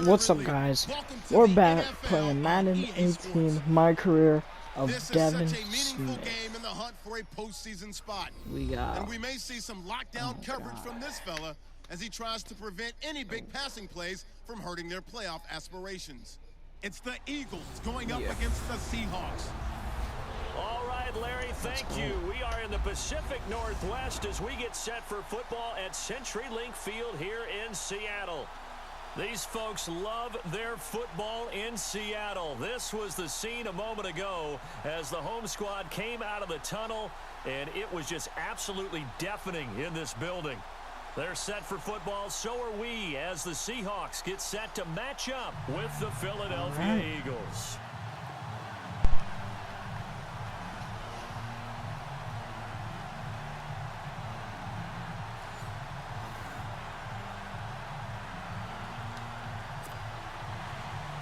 What's up, guys? We're back playing Madden 18, my career of Devon Smith. In the hunt for a postseason spot. And we may see some lockdown coverage from this fella as he tries to prevent any big passing plays from hurting their playoff aspirations. It's the Eagles going up against the Seahawks. All right, Larry, thank you. We are in the Pacific Northwest as we get set for football at CenturyLink Field here in Seattle. These folks love their football in Seattle. This was the scene a moment ago as the home squad came out of the tunnel, and it was just absolutely deafening in this building. They're set for football, so are we, as the Seahawks get set to match up with the Philadelphia Eagles.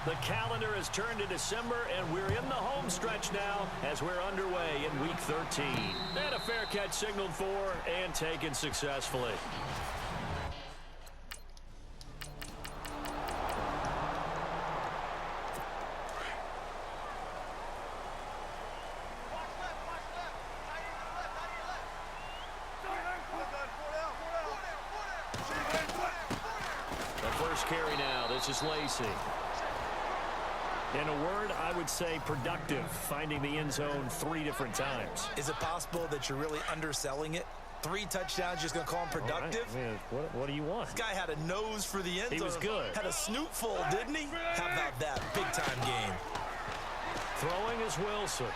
The calendar has turned to December, and we're in the home stretch now as we're underway in Week 13. And a fair catch signaled for and taken successfully. The first carry now, this is Lacey. In a word, I would say productive, finding the end zone 3 different times. Is it possible that you're really underselling it? 3 touchdowns, just going to call him productive? Right. What do you want? This guy had a nose for the end zone. He was good. Had a snootful, didn't he? How about that? Big-time game. Throwing is Wilson.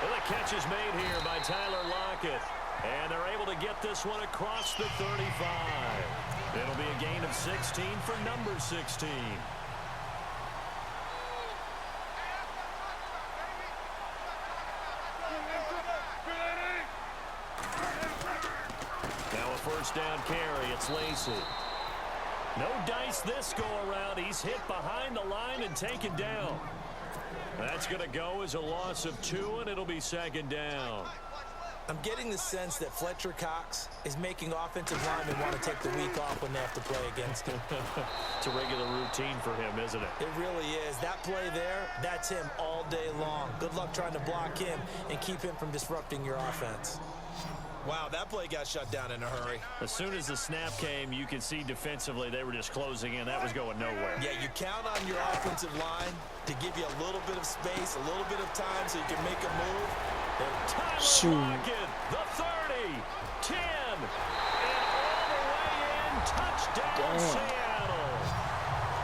And the catch is made here by Tyler Lockett. And they're able to get this one across the 35. It'll be a gain of 16 for number 16. First down carry, it's Lacey. No dice this go-around. He's hit behind the line and taken down. That's going to go as a loss of 2, and it'll be second down. I'm getting the sense that Fletcher Cox is making offensive linemen want to take the week off when they have to play against him. It's a regular routine for him, isn't it? It really is. That play there, that's him all day long. Good luck trying to block him and keep him from disrupting your offense. Wow, that play got shut down in a hurry. As soon as the snap came, you can see defensively they were just closing in. That was going nowhere. Yeah, you count on your offensive line to give you a little bit of space, a little bit of time so you can make a move. Tyler Lockett, the 30, 10, and all the way in. Touchdown, Seattle.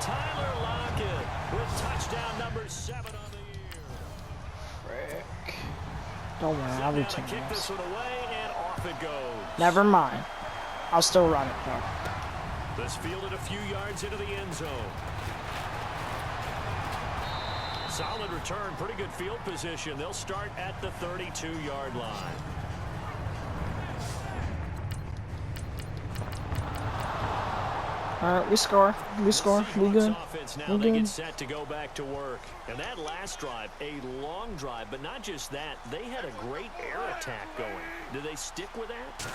Tyler Lockett with touchdown number 7 on the year. Frick. Don't worry, I'll return kick this one away, and off it goes. Never mind. I'll still run it, though. This fielded a few yards into the end zone. Solid return, pretty good field position. They'll start at the 32-yard line. All right, we score. We good. Now they get set to go back to work. And that last drive, a long drive, but not just that, they had a great air attack going. Do they stick with that?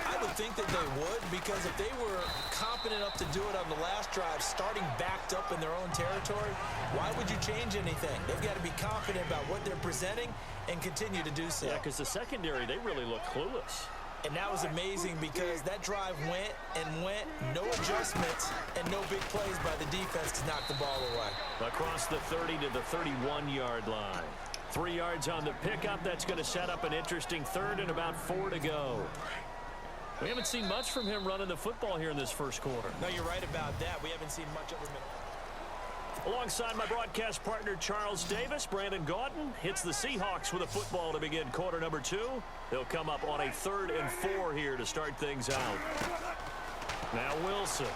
I would think that they would, because if they were confident enough to do it on the last drive, starting backed up in their own territory, why would you change anything? They've got to be confident about what they're presenting and continue to do so. Yeah, because the secondary, they really look clueless. And that was amazing because that drive went and went, no adjustments, and no big plays by the defense to knock the ball away. Across the 30 to the 31-yard line. 3 yards on the pickup. That's going to set up an interesting third and about 4 to go. We haven't seen much from him running the football here in this first quarter. No, you're right about that. We haven't seen much of him. Alongside my broadcast partner, Charles Davis, Brandon Gauton hits the Seahawks with a football to begin quarter number 2. They'll come up on a 3rd and 4 here to start things out. Now Wilson.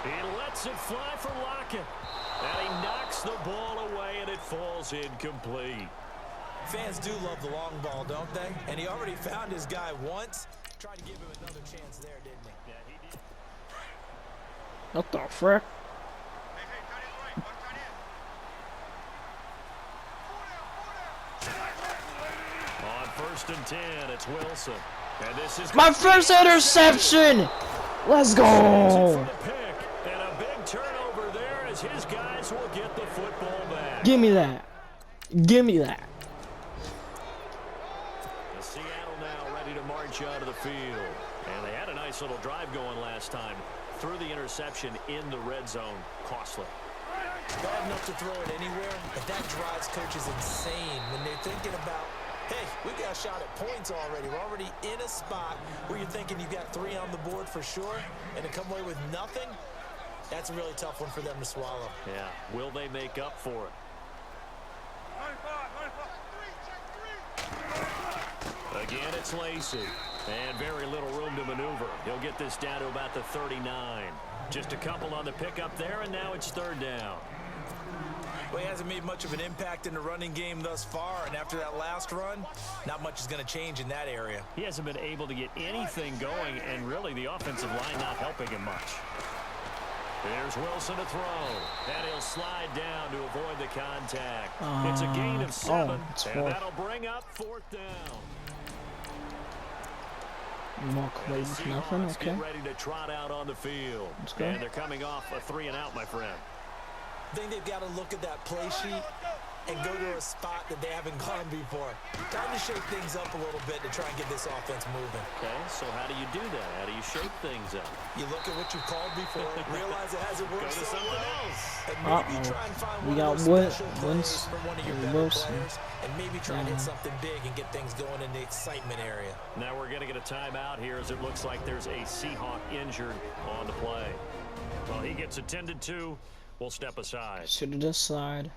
He lets it fly for Lockett. And he knocks the ball away, and it falls incomplete. Fans do love the long ball, don't they? And he already found his guy once. Tried to give him another chance there, didn't he? Yeah, he did. What the frick? On 1st and 10, it's Wilson. And this is my first interception! Let's go! for the pick, and a big turnover there as his guys will get the football back. Give me that. Give me that. The Seattle now ready to march out of the field. And they had a nice little drive going last time. Threw the interception in the red zone. Costly. Bad enough to throw it anywhere, but that drives coaches insane when they're thinking about, hey, we got a shot at points already. We're already in a spot where you're thinking you've got 3 on the board for sure, and to come away with nothing, that's a really tough one for them to swallow. Yeah, will they make up for it? Again, it's Lacey. And very little room to maneuver. He'll get this down to about the 39. Just a couple on the pickup there, and now it's 3rd down. Well, he hasn't made much of an impact in the running game thus far, and after that last run, not much is going to change in that area. He hasn't been able to get anything going, and really the offensive line not helping him much. There's Wilson to throw, and he'll slide down to avoid the contact. It's a gain of 7, and that'll bring up 4th down. More Clayton's nothing, okay. Get ready to trot out on the field. Let's go. And they're coming off a 3-and-out, my friend. I think they've got to look at that play sheet and go to a spot that they haven't gone before. Time to shake things up a little bit to try and get this offense moving. Okay, so how do you do that? How do you shake things up? You look at what you've called before, realize it hasn't worked Go to so something well, else. and maybe try and find We one got of those special Wentz plays from one of your better Wilson. players, and maybe try and hit something big and get things going in the excitement area. Now we're going to get a timeout here as it looks like there's a Seahawk injured on the play. Well, he gets attended to. We'll step aside. To the side.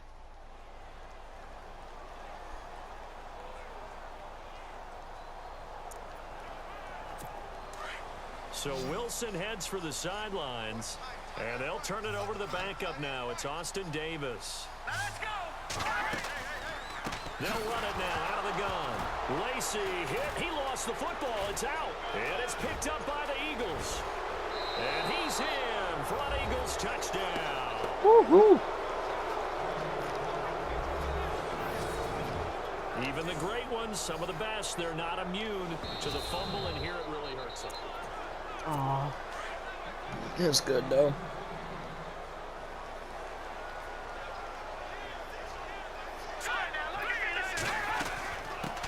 So Wilson heads for the sidelines, and they'll turn it over to the backup now. It's Austin Davis. Let's go! They'll run it now out of the gun. Lacey hit. He lost the football. It's out. And it's picked up by the Eagles. And he's in for an Eagles touchdown. Woohoo! Even the great ones, some of the best, they're not immune to the fumble, and here it really hurts them. Aw. That's good, though.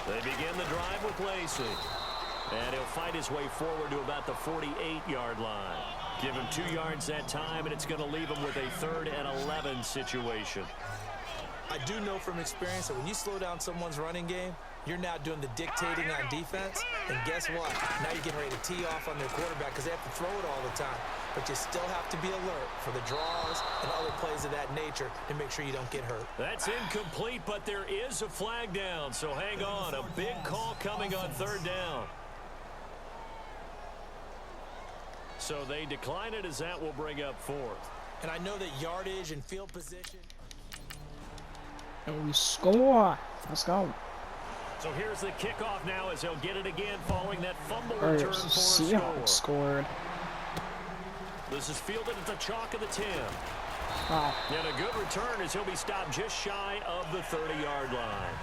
They begin the drive with Lacey. And he'll fight his way forward to about the 48-yard line. Give him 2 yards that time, and it's going to leave him with a 3rd and 11 situation. I do know from experience that when you slow down someone's running game, you're now doing the dictating on defense. And guess what? Now you're getting ready to tee off on their quarterback because they have to throw it all the time. But you still have to be alert for the draws and other plays of that nature to make sure you don't get hurt. That's incomplete, but there is a flag down. So hang on. A big call coming on 3rd down. So they decline it as that will bring up 4th. And I know that yardage and field position. And we score. Let's go. So here's the kickoff now as they'll get it again following that fumble Alright, return for a Seahawks score. scored. This is fielded at the chalk of the 10. Wow. And a good return as he'll be stopped just shy of the 30-yard line.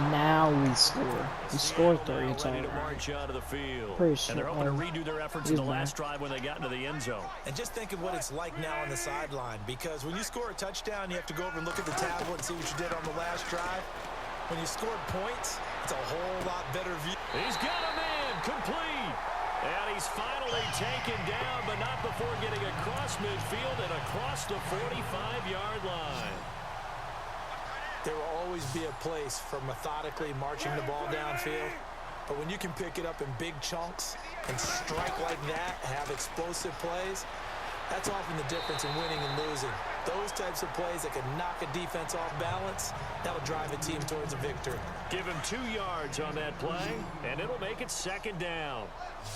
Now we score. We scored 30. It's Ready to over. march out of the field. Pretty sure, And they're hoping to redo their efforts in the last drive when they got into the end zone. And just think of what it's like now on the sideline, because when you score a touchdown, you have to go over and look at the tablet and see what you did on the last drive. When you scored points, it's a whole lot better view. He's got him in, complete. And he's finally taken down, but not before getting across midfield and across the 45-yard line. There will always be a place for methodically marching the ball downfield. But when you can pick it up in big chunks and strike like that, have explosive plays, that's often the difference in winning and losing. Those types of plays that can knock a defense off balance, that'll drive a team towards a victory. Give him 2 yards on that play, and it'll make it 2nd down.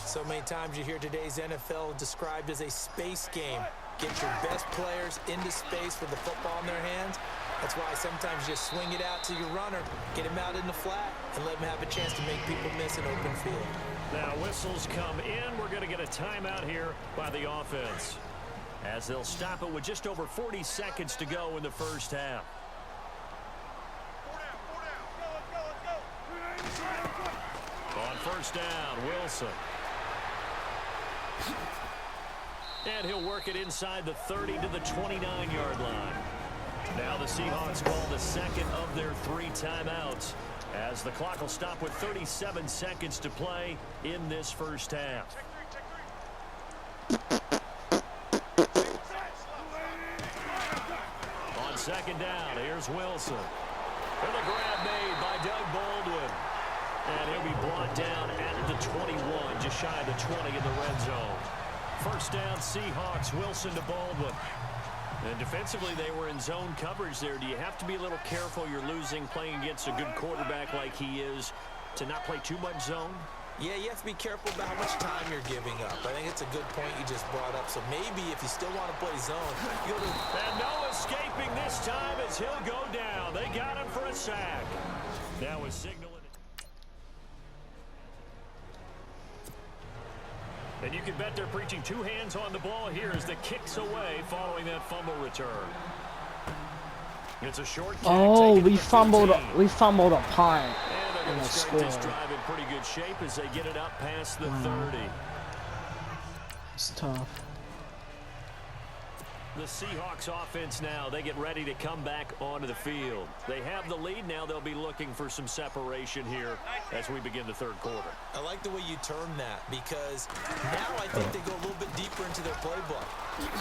So many times you hear today's NFL described as a space game. Get your best players into space with the football in their hands. That's why sometimes you just swing it out to your runner, get him out in the flat, and let him have a chance to make people miss an open field. Now whistles come in. We're going to get a timeout here by the offense, as they'll stop it with just over 40 seconds to go in the first half. On first down. Wilson. And he'll work it inside the 30 to the 29-yard line. Now the Seahawks call the second of their 3 timeouts, as the clock will stop with 37 seconds to play in this first half. On second down, here's Wilson. And the grab made by Doug Baldwin. And he'll be brought down at the 21, just shy of the 20 in the red zone. First down, Seahawks. Wilson to Baldwin. And defensively, they were in zone coverage there. Do you have to be a little careful? You're losing, playing against a good quarterback like he is, to not play too much zone? Yeah, you have to be careful about how much time you're giving up. I think it's a good point you just brought up. So maybe if you still want to play zone, you go to... And no escaping this time as he'll go down. They got him for a sack. Now is signaling. And you can bet they're preaching 2 hands on the ball here as the kick's away following that fumble return. It's a short kick. Oh, we fumbled a punt. And they're going to start this drive in pretty good shape as they get it up past the 30. It's tough. The Seahawks offense now, they get ready to come back onto the field. They have the lead now. They'll be looking for some separation here as we begin the third quarter. I like the way you term that, because now I think they go a little bit deeper into their playbook.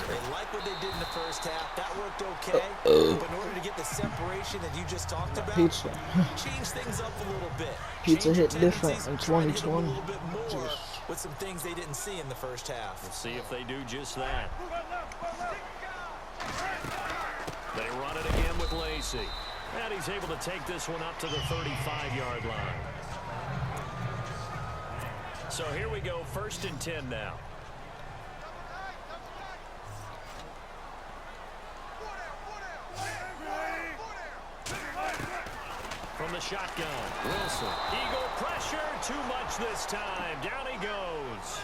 They like what they did in the first half. That worked okay. But in order to get the separation that you just talked about, change things up a little bit. Pizza hit different in 2020. A little bit more with some things they didn't see in the first half. We'll see if they do just that. They run it again with Lacey. And he's able to take this one up to the 35-yard line. So here we go, 1st and 10 now. From the shotgun, Wilson. Eagle pressure, too much this time. Down he goes.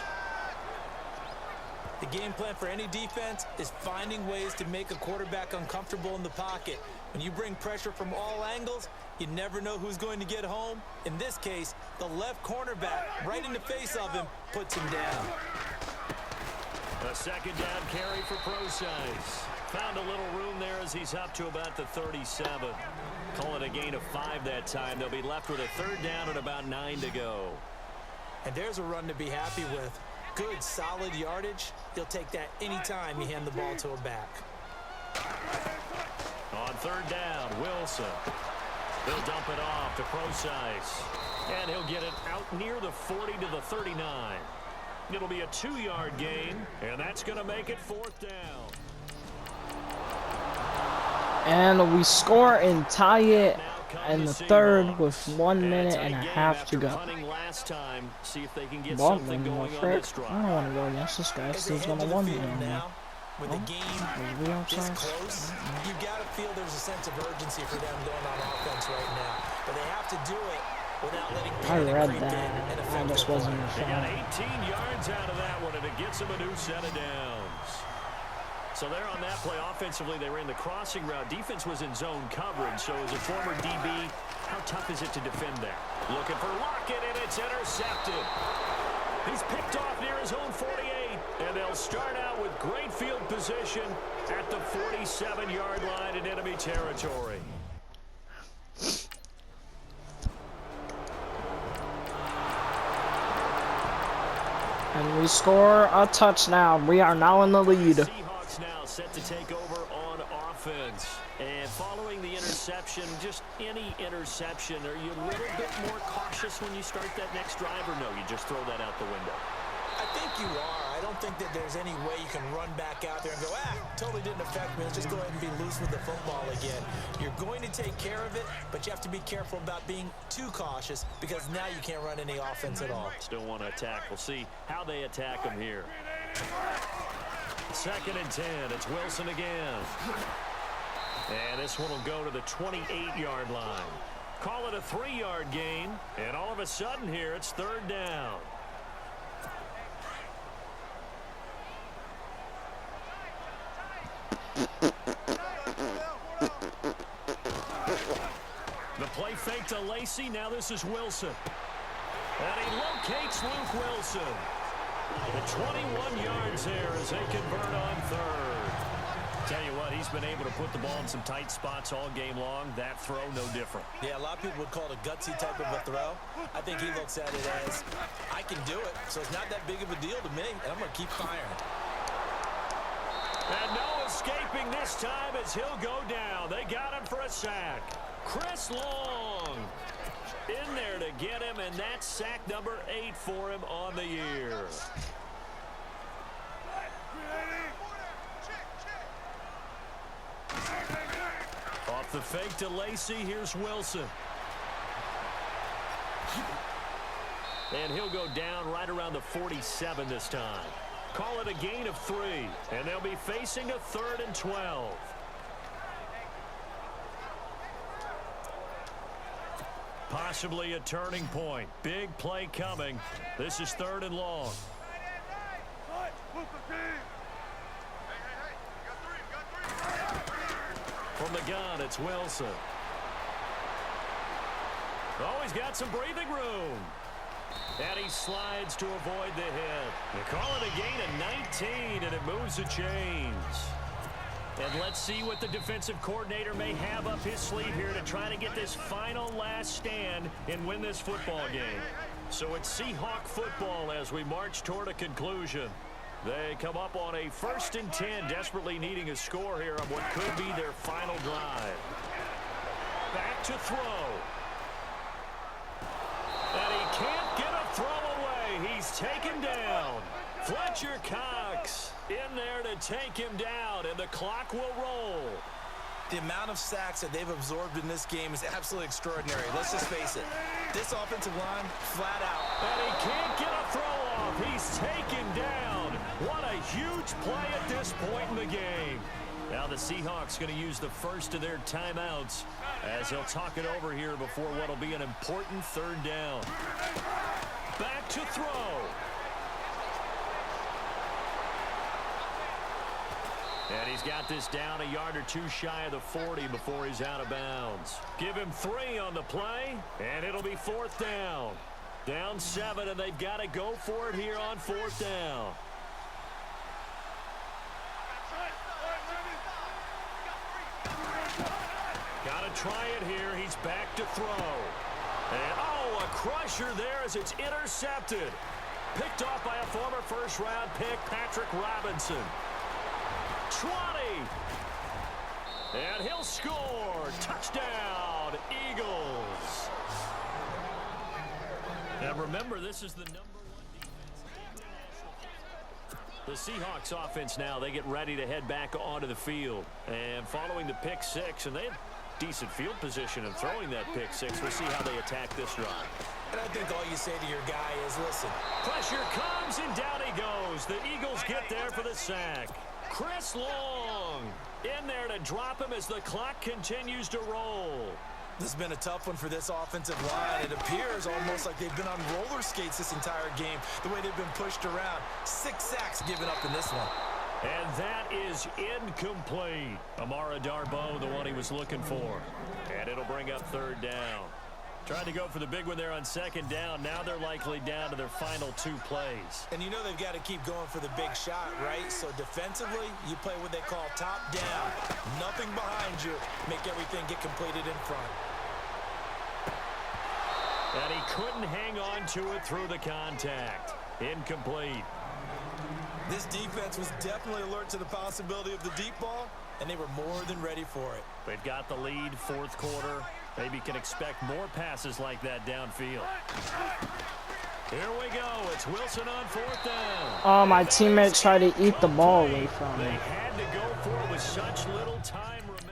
The game plan for any defense is finding ways to make a quarterback uncomfortable in the pocket. When you bring pressure from all angles, you never know who's going to get home. In this case, the left cornerback, right in the face of him, puts him down. A second down carry for Procise. Found a little room there as he's up to about the 37. Call it a gain of 5 that time. They'll be left with a 3rd down and about 9 to go. And there's a run to be happy with. Good, solid yardage. You'll take that anytime you hand the ball to a back. On 3rd down, Wilson. He'll dump it off to Procise. And he'll get it out near the 40 to the 39. It'll be a 2-yard gain, and that's going to make it 4th down. And we score and tie it in the 3rd with 1 minute and a half to go. Last time, see if they can get Well, something going I on this drive. don't want to go against this guy. He's going to win now. With the game this close, you got to feel there's a sense of urgency for them going on offense right now. But they have to do it without letting I read that. I just wasn't a They got fan. 18 yards out of that one, and it gets them a new set of downs. So there on that play, offensively, they ran the crossing route. Defense was in zone coverage, so as a former DB, how tough is it to defend that? Looking for Lockett, and it's intercepted. He's picked off near his own 48, and they'll start out with great field position at the 47-yard line in enemy territory. And we score a touchdown. We are now in the lead. Seahawks now set to take over on offense. And following the interception, just any interception, are you a little bit more cautious when you start that next drive, or no, you just throw that out the window? I think you are. I don't think that there's any way you can run back out there and go, totally didn't affect me. Let's just go ahead and be loose with the football again. You're going to take care of it, but you have to be careful about being too cautious, because now you can't run any offense at all. Still want to attack. We'll see how they attack them here. 2nd and 10. It's Wilson again. And this one will go to the 28-yard line. Call it a 3-yard gain, and all of a sudden here it's 3rd down. The play fake to Lacey. Now this is Wilson. And he locates Luke Wilson. The 21 yards there as they convert on third. Tell you what, he's been able to put the ball in some tight spots all game long. That throw, no different. Yeah, a lot of people would call it a gutsy type of a throw. I think he looks at it as, I can do it, so it's not that big of a deal to me, and I'm going to keep firing. And no escaping this time as he'll go down. They got him for a sack. Chris Long in there to get him, and that's sack number 8 for him on the year. Off the fake to Lacey, here's Wilson. And he'll go down right around the 47 this time. Call it a gain of 3, and they'll be facing a 3rd and 12. Possibly a turning point. Big play coming. This is 3rd and long. From the gun, it's Wilson. Oh, he's got some breathing room. And he slides to avoid the hit. They call it a gain of 19, and it moves the chains. And let's see what the defensive coordinator may have up his sleeve here to try to get this final last stand and win this football game. So it's Seahawk football as we march toward a conclusion. They come up on a 1st and 10, desperately needing a score here on what could be their final drive. Back to throw. And he can't get a throw away. He's taken down. Fletcher Cox in there to take him down, and the clock will roll. The amount of sacks that they've absorbed in this game is absolutely extraordinary. Let's just face it. This offensive line, flat out. And he can't get a throw off. He's taken down. What a huge play at this point in the game. Now the Seahawks going to use the first of their timeouts as they'll talk it over here before what will be an important 3rd down. Back to throw. And he's got this down a yard or 2 shy of the 40 before he's out of bounds. Give him 3 on the play, and it'll be 4th down. Down 7, and they've got to go for it here on 4th down. Got to try it here. He's back to throw. And, oh, a crusher there as it's intercepted. Picked off by a former first-round pick, Patrick Robinson. 20. And he'll score. Touchdown, Eagles. And remember, this is the number 1 defense. The Seahawks offense now, they get ready to head back onto the field. And following the pick 6, and they have decent field position in throwing that pick 6. We'll see how they attack this drive. And I think all you say to your guy is, listen. Pressure comes, and down he goes. The Eagles get there for the sack. Chris Long in there to drop him as the clock continues to roll. This has been a tough one for this offensive line. It appears almost like they've been on roller skates this entire game, the way they've been pushed around. 6 sacks given up in this one. And that is incomplete. Amara Darboh, the one he was looking for. And it'll bring up 3rd down. Trying to go for the big one there on 2nd down. Now they're likely down to their final 2 plays. And you know they've got to keep going for the big shot, right? So defensively, you play what they call top down. Nothing behind you. Make everything get completed in front. And he couldn't hang on to it through the contact. Incomplete. This defense was definitely alert to the possibility of the deep ball, and they were more than ready for it. They've got the lead, 4th quarter. Maybe can expect more passes like that downfield. Here we go. It's Wilson on 4th down. Oh, my teammate tried to eat the ball away from me. They had to go for it with such little time remaining.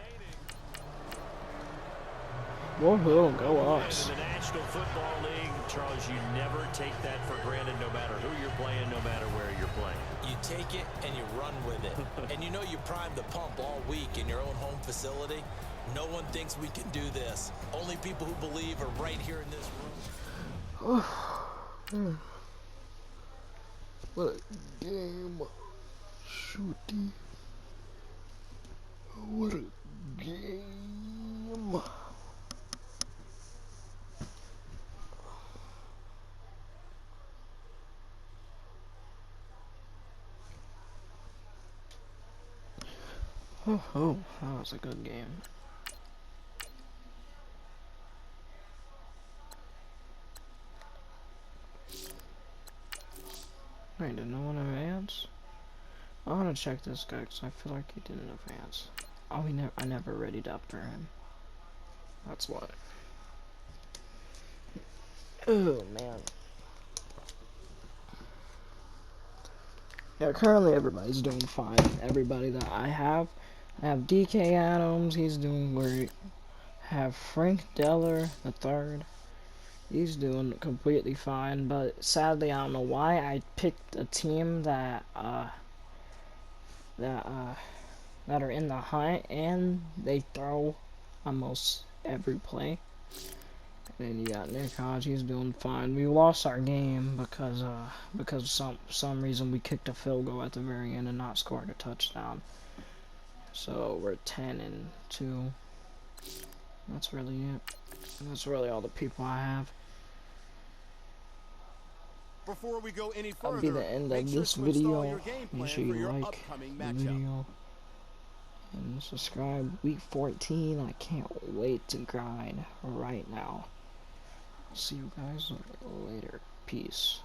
Woohoo, go us. In the National Football League, Charles, you never take that for granted no matter who you're playing, no matter where you're playing. You take it and you run with it. And you know you primed the pump all week in your own home facility. No one thinks we can do this. Only people who believe are right here in this room. What a game. Shooty. What a game. Oh, that was a good game. Wait, did no one advance? I want to check this guy because I feel like he didn't advance. Oh, I never readied up for him. That's why. Oh, man. Yeah, currently everybody's doing fine. Everybody that I have DK Adams, he's doing great. I have Frank Deller the third. He's doing completely fine, but sadly I don't know why I picked a team that are in the hunt and they throw almost every play. And then you got Nick Hodge, he's doing fine. We lost our game because some reason we kicked a field goal at the very end and not scored a touchdown. So we're 10-2. That's really it. That's really all the people I have. Before we go any further, That'll be the end of this video. Make sure you like the video and subscribe. Week 14, I can't wait to grind right now. See you guys later. Peace.